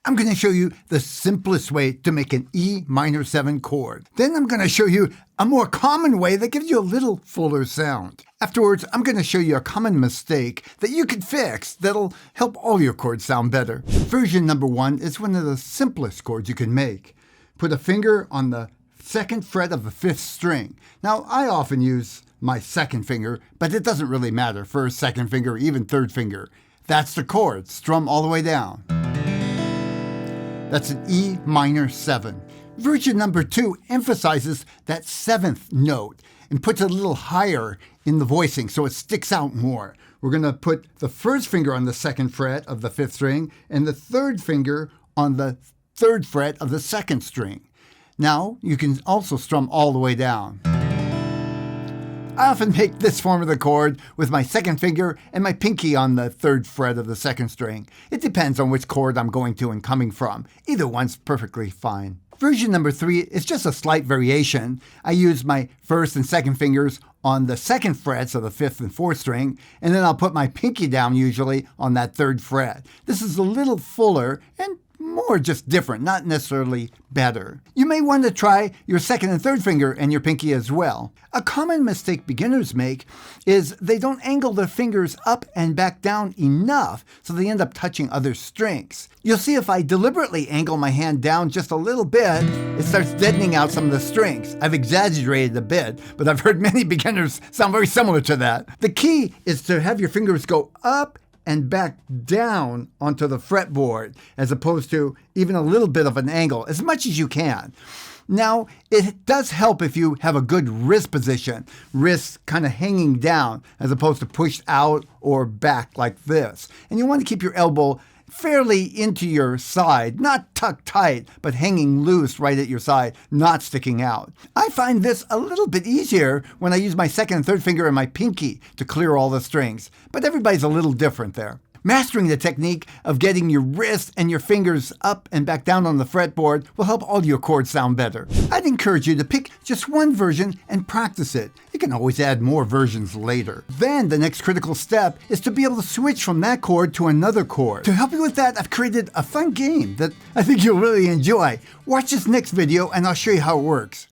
I'm going to show you the simplest way to make an E minor 7 chord. Then I'm going to show you a more common way that gives you a little fuller sound. Afterwards, I'm going to show you a common mistake that you can fix that'll help all your chords sound better. Version number 1 is one of the simplest chords you can make. Put a finger on the 2nd fret of the 5th string. Now, I often use my 2nd finger, but it doesn't really matter, 1st, 2nd finger, even 3rd finger. That's the chord. Strum all the way down. That's an E minor 7. Version number 2 emphasizes that 7th note and puts it a little higher in the voicing so it sticks out more. We're going to put the 1st finger on the 2nd fret of the 5th string and the 3rd finger on the 3rd fret of the 2nd string. Now, you can also strum all the way down. I often make this form of the chord with my 2nd finger and my pinky on the 3rd fret of the 2nd string. It depends on which chord I'm going to and coming from. Either one's perfectly fine. Version number 3 is just a slight variation. I use my 1st and 2nd fingers on the 2nd frets of the 5th and 4th string, and then I'll put my pinky down usually on that 3rd fret. This is a little fuller and more just different, not necessarily better. You may want to try your 2nd and 3rd finger and your pinky as well. A common mistake beginners make is they don't angle their fingers up and back down enough, so they end up touching other strings. You'll see if I deliberately angle my hand down just a little bit, it starts deadening out some of the strings. I've exaggerated a bit, but I've heard many beginners sound very similar to that. The key is to have your fingers go up and back down onto the fretboard, as opposed to even a little bit of an angle, as much as you can. Now, it does help if you have a good wrist position, wrists kind of hanging down, as opposed to pushed out or back like this. And you want to keep your elbow fairly into your side, not tucked tight, but hanging loose right at your side, not sticking out. I find this a little bit easier when I use my 2nd and 3rd finger and my pinky to clear all the strings, but everybody's a little different there. Mastering the technique of getting your wrist and your fingers up and back down on the fretboard will help all your chords sound better. I'd encourage you to pick just one version and practice it. You can always add more versions later. Then the next critical step is to be able to switch from that chord to another chord. To help you with that, I've created a fun game that I think you'll really enjoy. Watch this next video and I'll show you how it works.